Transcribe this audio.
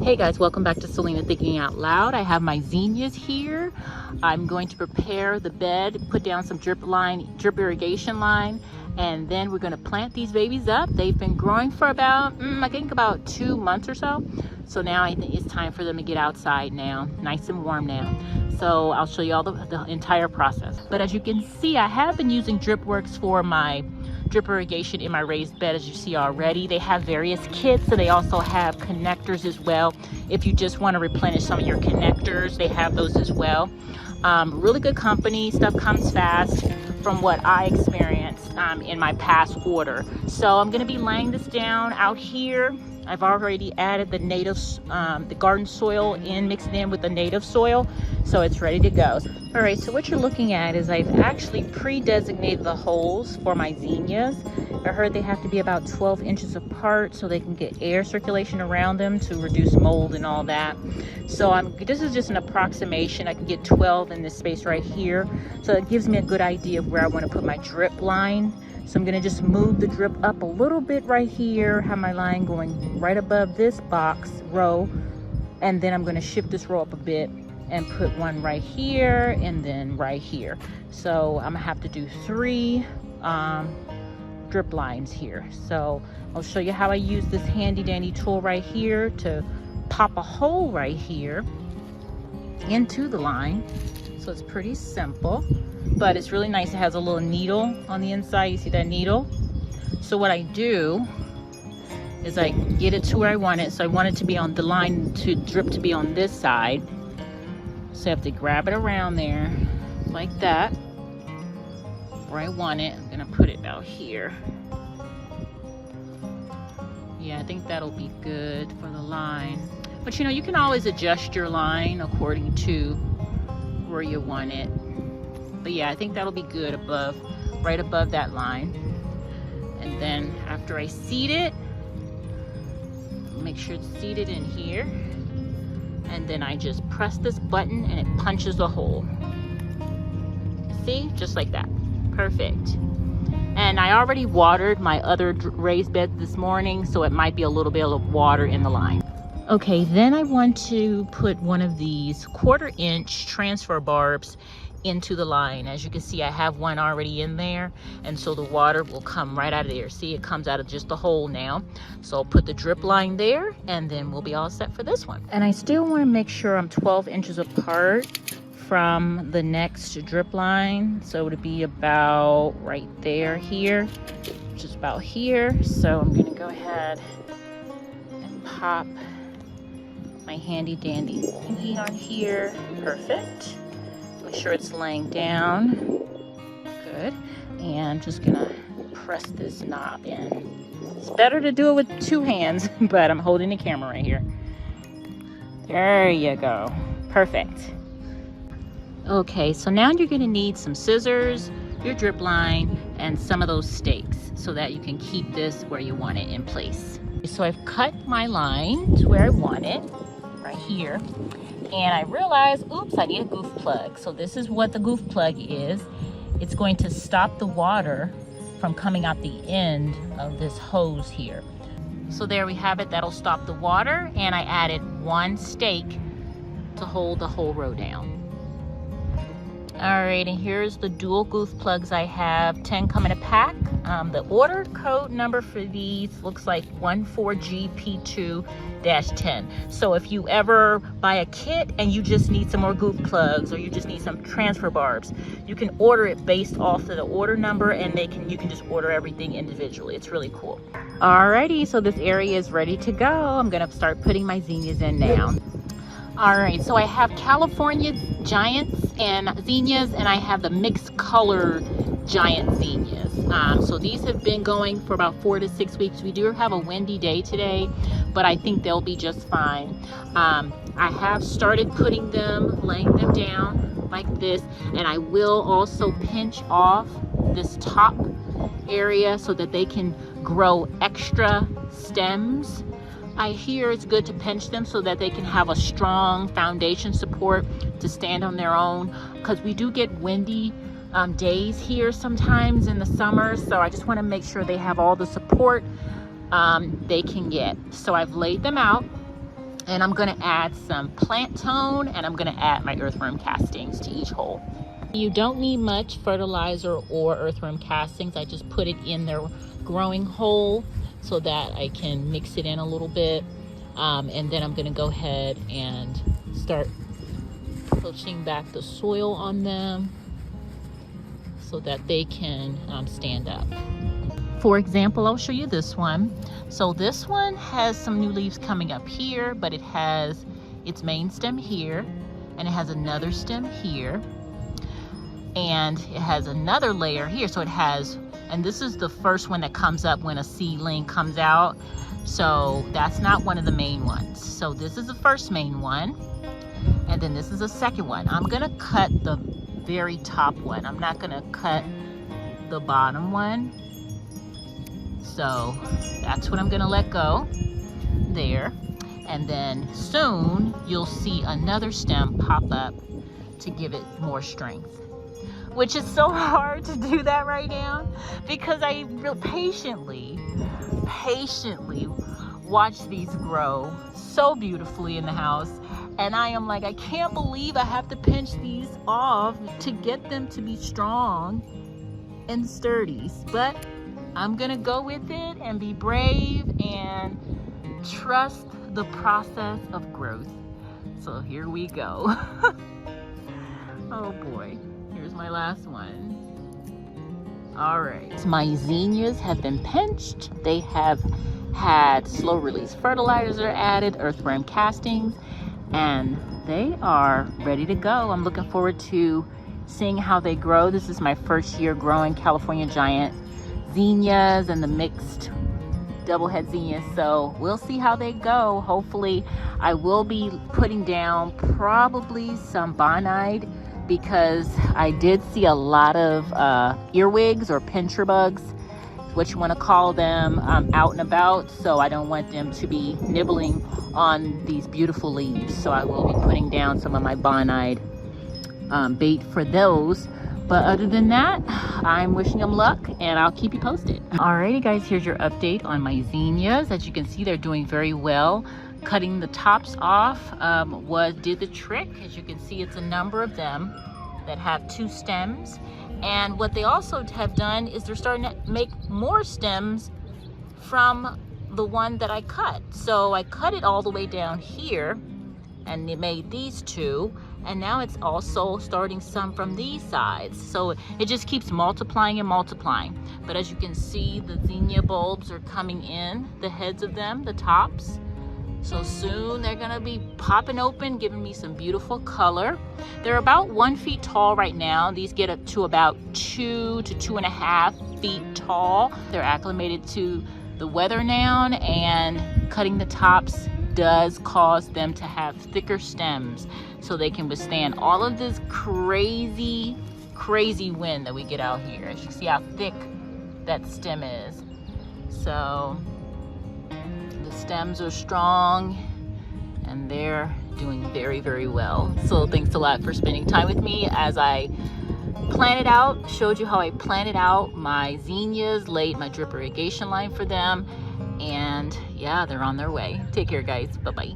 Hey guys, welcome back to Selena Thinking Out Loud. I have my zinnias here. I'm going to prepare the bed, put down some drip irrigation line, and then we're going to plant these babies up. They've been growing for about, I think about 2 months or so. So now I think it's time for them to get outside now, nice and warm now. So I'll show you all the entire process. But as you can see, I have been using DripWorks for my drip irrigation in my raised bed, as you see already. They have various kits, so they also have connectors as well. If you just want to replenish some of your connectors, they have those as well. Really good company, stuff comes fast from what I experienced in my past order. So I'm going to be laying this down out here. I've already added the native, the garden soil mixed in with the native soil, so it's ready to go. All right, so what you're looking at is I've actually pre-designated the holes for my zinnias. I heard they have to be about 12 inches apart so they can get air circulation around them to reduce mold and all that. So this is just an approximation. I can get 12 in this space right here. So it gives me a good idea of where I want to put my drip line. So I'm going to just move the drip up a little bit right here, have my line going right above this box row, and then I'm going to shift this row up a bit and put one right here and then right here. So I'm going to have to do 3 drip lines here. So I'll show you how I use this handy dandy tool right here to pop a hole right here into the line. So it's pretty simple, but it's really nice. It has a little needle on the inside. You see that needle? So what I do is I get it to where I want it. So I want it to be on the line, to drip to be on this side. So I have to grab it around there like that where I want it. I'm gonna put it out here. Yeah, I think that'll be good for the line. But you know, you can always adjust your line according to where you want it. But yeah, I think that'll be good above, right above that line. And then after I seed it, make sure it's seated in here. And then I just press this button and it punches a hole. See, just like that. Perfect. And I already watered my other raised bed this morning, so it might be a little bit of water in the line. Okay, then I want to put one of these 1/4 inch transfer barbs into the line. As you can see, I have one already in there, and so the water will come right out of there. See, it comes out of just the hole now. So I'll put the drip line there, and then we'll be all set for this one. And I still want to make sure I'm 12 inches apart from the next drip line, so it'll be about right there here, just about here. So I'm going to go ahead and pop my handy dandy thingy on here. Perfect. Make sure it's laying down. Good. And just gonna press this knob in. It's better to do it with 2 hands, but I'm holding the camera right here. There you go. Perfect. Okay, so now you're gonna need some scissors, your drip line, and some of those stakes so that you can keep this where you want it in place. So I've cut my line to where I want it, right here. And I realized, oops, I need a goof plug. So this is what the goof plug is. It's going to stop the water from coming out the end of this hose here. So there we have it. That'll stop the water. And I added 1 stake to hold the whole row down. All right, and here's the dual goof plugs I have. 10 come in a pack. The order code number for these looks like 14GP2-10. So if you ever buy a kit and you just need some more goof plugs, or you just need some transfer barbs, you can order it based off of the order number, and you can just order everything individually. It's really cool. Alrighty, so this area is ready to go. I'm gonna start putting my zinnias in now. All right, so I have California Giants and zinnias, and I have the mixed color giant zinnias. So these have been going for about 4 to 6 weeks. We do have a windy day today, but I think they'll be just fine. I have started putting them, laying them down like this, and I will also pinch off this top area so that they can grow extra stems. I hear it's good to pinch them so that they can have a strong foundation support to stand on their own, because we do get windy days here sometimes in the summer. So I just want to make sure they have all the support they can get. So I've laid them out And I'm gonna add some plant tone, and I'm gonna add my earthworm castings to each hole. You don't need much fertilizer or earthworm castings. I just put it in their growing hole so that I can mix it in a little bit. And then I'm gonna go ahead and start pushing back the soil on them so that they can stand up. For example, I'll show you this one. So this one has some new leaves coming up here, but it has its main stem here, and it has another stem here, and it has another layer here. So it has, and this is the first one that comes up when a seedling comes out. So that's not one of the main ones. So this is the first main one, and then this is the second one. I'm gonna cut the very top one. I'm not gonna cut the bottom one. So that's what I'm gonna let go there. And then soon you'll see another stem pop up to give it more strength, which is so hard to do that right now because I real patiently watch these grow so beautifully in the house. And I am like, I can't believe I have to pinch these off to get them to be strong and sturdy. But I'm gonna go with it and be brave and trust the process of growth. So here we go. Oh boy, here's my last one. All right, my zinnias have been pinched. They have had slow release fertilizer added, earthworm castings, and they are ready to go. I'm looking forward to seeing how they grow. This is my first year growing California Giant zinnias and the mixed double head zinnias, so we'll see how they go. Hopefully I will be putting down probably some bonide because I did see a lot of earwigs or pincher bugs, what you want to call them, out and about. So I don't want them to be nibbling on these beautiful leaves. So I will be putting down some of my bonide bait for those. But other than that, I'm wishing them luck and I'll keep you posted. Alrighty guys, here's your update on my zinnias. As you can see, they're doing very well. Cutting the tops off did the trick. As you can see, it's a number of them that have 2 stems. And what they also have done is they're starting to make more stems from the one that I cut. So I cut it all the way down here and it made these 2. And now it's also starting some from these sides. So it just keeps multiplying and multiplying. But as you can see, the zinnia bulbs are coming in, the heads of them, the tops. So soon they're gonna be popping open, giving me some beautiful color. They're about 1 foot tall right now. These get up to about 2 to 2.5 feet tall. They're acclimated to the weather now, and cutting the tops does cause them to have thicker stems so they can withstand all of this crazy wind that we get out here. As you see how thick that stem is. So the stems are strong and they're doing very well. So thanks a lot for spending time with me as I planted out, showed you how I planted out my zinnias, laid my drip irrigation line for them, and yeah, they're on their way. Take care guys, bye-bye.